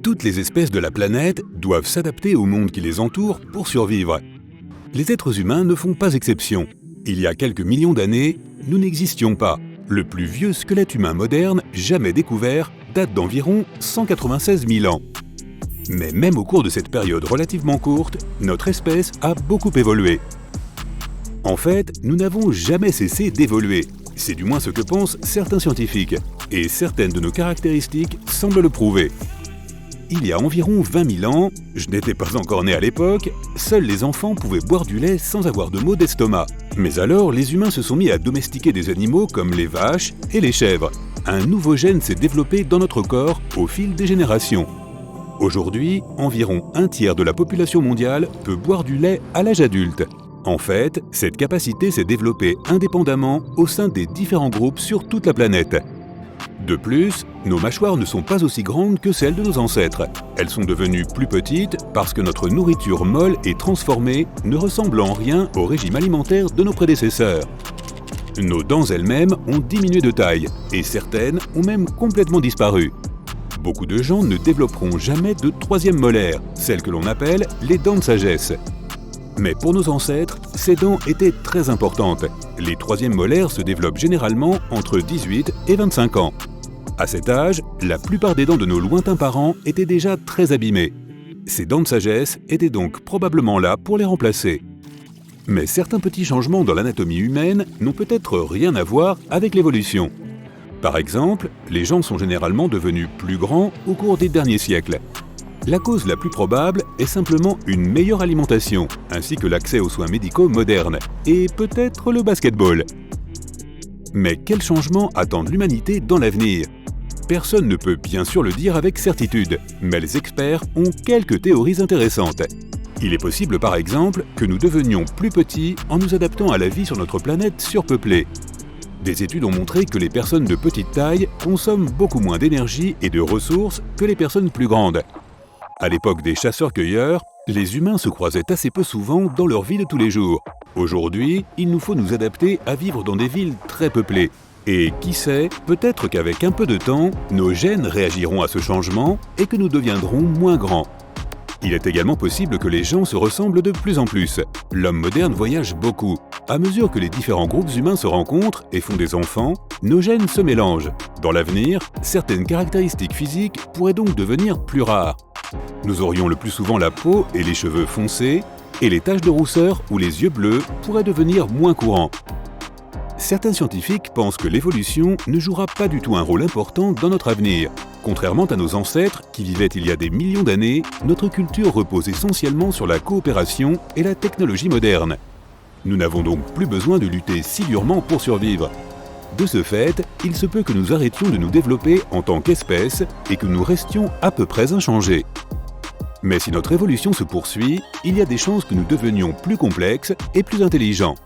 Toutes les espèces de la planète doivent s'adapter au monde qui les entoure pour survivre. Les êtres humains ne font pas exception. Il y a quelques millions d'années, nous n'existions pas. Le plus vieux squelette humain moderne jamais découvert date d'environ 196 000 ans. Mais même au cours de cette période relativement courte, notre espèce a beaucoup évolué. En fait, nous n'avons jamais cessé d'évoluer. C'est du moins ce que pensent certains scientifiques. Et certaines de nos caractéristiques semblent le prouver. Il y a environ 20 000 ans, je n'étais pas encore né à l'époque, seuls les enfants pouvaient boire du lait sans avoir de maux d'estomac. Mais alors, les humains se sont mis à domestiquer des animaux comme les vaches et les chèvres. Un nouveau gène s'est développé dans notre corps au fil des générations. Aujourd'hui, environ un tiers de la population mondiale peut boire du lait à l'âge adulte. En fait, cette capacité s'est développée indépendamment au sein des différents groupes sur toute la planète. De plus, nos mâchoires ne sont pas aussi grandes que celles de nos ancêtres. Elles sont devenues plus petites parce que notre nourriture molle et transformée ne ressemble en rien au régime alimentaire de nos prédécesseurs. Nos dents elles-mêmes ont diminué de taille et certaines ont même complètement disparu. Beaucoup de gens ne développeront jamais de troisième molaire, celles que l'on appelle les dents de sagesse. Mais pour nos ancêtres, ces dents étaient très importantes. Les troisièmes molaires se développent généralement entre 18 et 25 ans. À cet âge, la plupart des dents de nos lointains parents étaient déjà très abîmées. Ces dents de sagesse étaient donc probablement là pour les remplacer. Mais certains petits changements dans l'anatomie humaine n'ont peut-être rien à voir avec l'évolution. Par exemple, les gens sont généralement devenus plus grands au cours des derniers siècles. La cause la plus probable est simplement une meilleure alimentation, ainsi que l'accès aux soins médicaux modernes, et peut-être le basket-ball. Mais quels changements attendent l'humanité dans l'avenir ? Personne ne peut bien sûr le dire avec certitude, mais les experts ont quelques théories intéressantes. Il est possible par exemple que nous devenions plus petits en nous adaptant à la vie sur notre planète surpeuplée. Des études ont montré que les personnes de petite taille consomment beaucoup moins d'énergie et de ressources que les personnes plus grandes. À l'époque des chasseurs-cueilleurs, les humains se croisaient assez peu souvent dans leur vie de tous les jours. Aujourd'hui, il nous faut nous adapter à vivre dans des villes très peuplées. Et qui sait, peut-être qu'avec un peu de temps, nos gènes réagiront à ce changement et que nous deviendrons moins grands. Il est également possible que les gens se ressemblent de plus en plus. L'homme moderne voyage beaucoup. À mesure que les différents groupes humains se rencontrent et font des enfants, nos gènes se mélangent. Dans l'avenir, certaines caractéristiques physiques pourraient donc devenir plus rares. Nous aurions le plus souvent la peau et les cheveux foncés, et les taches de rousseur ou les yeux bleus pourraient devenir moins courants. Certains scientifiques pensent que l'évolution ne jouera pas du tout un rôle important dans notre avenir. Contrairement à nos ancêtres qui vivaient il y a des millions d'années, notre culture repose essentiellement sur la coopération et la technologie moderne. Nous n'avons donc plus besoin de lutter si durement pour survivre. De ce fait, il se peut que nous arrêtions de nous développer en tant qu'espèce et que nous restions à peu près inchangés. Mais si notre évolution se poursuit, il y a des chances que nous devenions plus complexes et plus intelligents.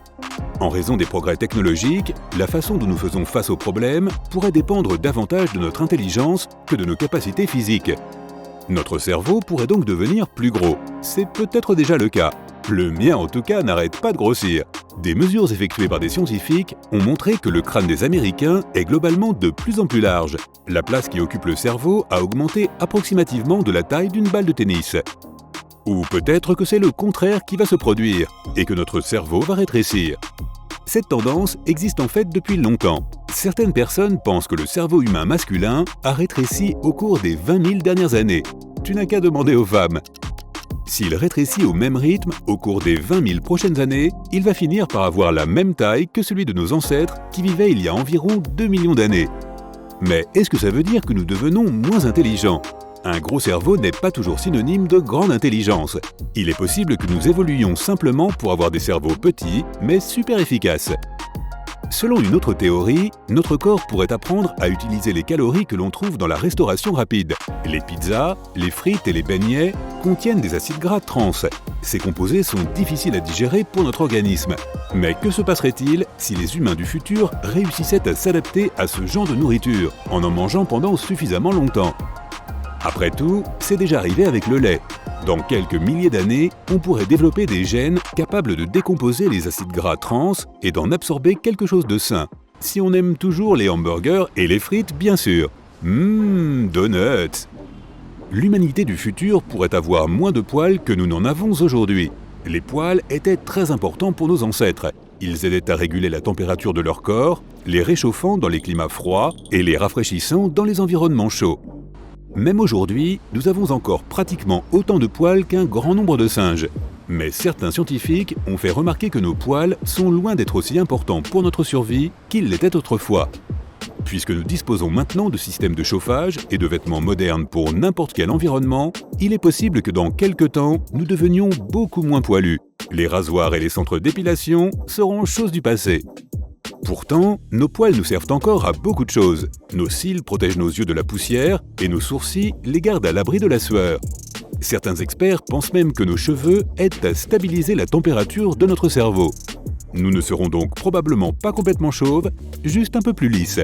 En raison des progrès technologiques, la façon dont nous faisons face aux problèmes pourrait dépendre davantage de notre intelligence que de nos capacités physiques. Notre cerveau pourrait donc devenir plus gros. C'est peut-être déjà le cas. Le mien en tout cas n'arrête pas de grossir. Des mesures effectuées par des scientifiques ont montré que le crâne des Américains est globalement de plus en plus large. La place qui occupe le cerveau a augmenté approximativement de la taille d'une balle de tennis. Ou peut-être que c'est le contraire qui va se produire, et que notre cerveau va rétrécir. Cette tendance existe en fait depuis longtemps. Certaines personnes pensent que le cerveau humain masculin a rétréci au cours des 20 000 dernières années. Tu n'as qu'à demander aux femmes. S'il rétrécit au même rythme au cours des 20 000 prochaines années, il va finir par avoir la même taille que celui de nos ancêtres qui vivaient il y a environ 2 millions d'années. Mais est-ce que ça veut dire que nous devenons moins intelligents ? Un gros cerveau n'est pas toujours synonyme de grande intelligence. Il est possible que nous évoluions simplement pour avoir des cerveaux petits, mais super efficaces. Selon une autre théorie, notre corps pourrait apprendre à utiliser les calories que l'on trouve dans la restauration rapide. Les pizzas, les frites et les beignets contiennent des acides gras trans. Ces composés sont difficiles à digérer pour notre organisme. Mais que se passerait-il si les humains du futur réussissaient à s'adapter à ce genre de nourriture, en mangeant pendant suffisamment longtemps ? Après tout, c'est déjà arrivé avec le lait. Dans quelques milliers d'années, on pourrait développer des gènes capables de décomposer les acides gras trans et d'en absorber quelque chose de sain. Si on aime toujours les hamburgers et les frites, bien sûr. Donuts! L'humanité du futur pourrait avoir moins de poils que nous n'en avons aujourd'hui. Les poils étaient très importants pour nos ancêtres. Ils aidaient à réguler la température de leur corps, les réchauffant dans les climats froids et les rafraîchissant dans les environnements chauds. Même aujourd'hui, nous avons encore pratiquement autant de poils qu'un grand nombre de singes. Mais certains scientifiques ont fait remarquer que nos poils sont loin d'être aussi importants pour notre survie qu'ils l'étaient autrefois. Puisque nous disposons maintenant de systèmes de chauffage et de vêtements modernes pour n'importe quel environnement, il est possible que dans quelques temps, nous devenions beaucoup moins poilus. Les rasoirs et les centres d'épilation seront chose du passé. Pourtant, nos poils nous servent encore à beaucoup de choses. Nos cils protègent nos yeux de la poussière et nos sourcils les gardent à l'abri de la sueur. Certains experts pensent même que nos cheveux aident à stabiliser la température de notre cerveau. Nous ne serons donc probablement pas complètement chauves, juste un peu plus lisses.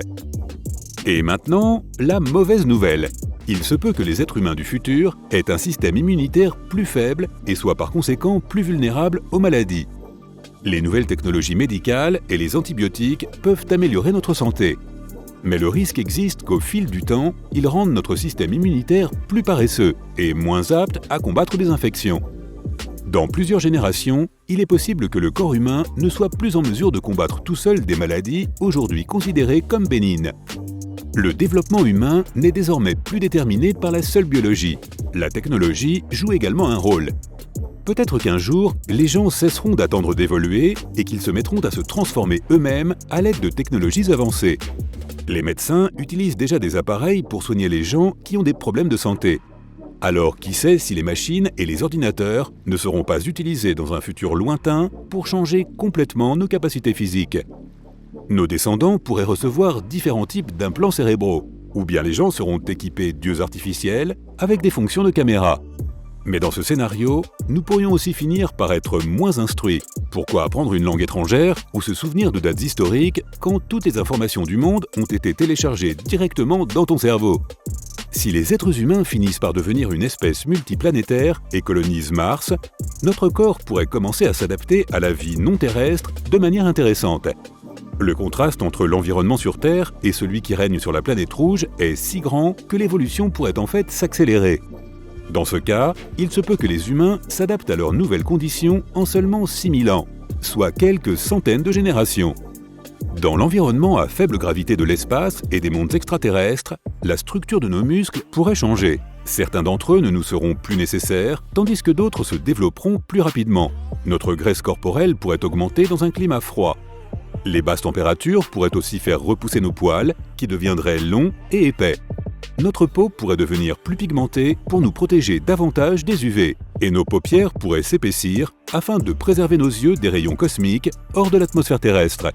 Et maintenant, la mauvaise nouvelle. Il se peut que les êtres humains du futur aient un système immunitaire plus faible et soient par conséquent plus vulnérables aux maladies. Les nouvelles technologies médicales et les antibiotiques peuvent améliorer notre santé. Mais le risque existe qu'au fil du temps, ils rendent notre système immunitaire plus paresseux et moins apte à combattre des infections. Dans plusieurs générations, il est possible que le corps humain ne soit plus en mesure de combattre tout seul des maladies aujourd'hui considérées comme bénignes. Le développement humain n'est désormais plus déterminé par la seule biologie. La technologie joue également un rôle. Peut-être qu'un jour, les gens cesseront d'attendre d'évoluer et qu'ils se mettront à se transformer eux-mêmes à l'aide de technologies avancées. Les médecins utilisent déjà des appareils pour soigner les gens qui ont des problèmes de santé. Alors qui sait si les machines et les ordinateurs ne seront pas utilisés dans un futur lointain pour changer complètement nos capacités physiques. Nos descendants pourraient recevoir différents types d'implants cérébraux, ou bien les gens seront équipés d'yeux artificiels avec des fonctions de caméra. Mais dans ce scénario, nous pourrions aussi finir par être moins instruits. Pourquoi apprendre une langue étrangère ou se souvenir de dates historiques quand toutes les informations du monde ont été téléchargées directement dans ton cerveau? Si les êtres humains finissent par devenir une espèce multiplanétaire et colonisent Mars, notre corps pourrait commencer à s'adapter à la vie non terrestre de manière intéressante. Le contraste entre l'environnement sur Terre et celui qui règne sur la planète rouge est si grand que l'évolution pourrait en fait s'accélérer. Dans ce cas, il se peut que les humains s'adaptent à leurs nouvelles conditions en seulement 6000 ans, soit quelques centaines de générations. Dans l'environnement à faible gravité de l'espace et des mondes extraterrestres, la structure de nos muscles pourrait changer. Certains d'entre eux ne nous seront plus nécessaires, tandis que d'autres se développeront plus rapidement. Notre graisse corporelle pourrait augmenter dans un climat froid. Les basses températures pourraient aussi faire repousser nos poils, qui deviendraient longs et épais. Notre peau pourrait devenir plus pigmentée pour nous protéger davantage des UV, et nos paupières pourraient s'épaissir afin de préserver nos yeux des rayons cosmiques hors de l'atmosphère terrestre.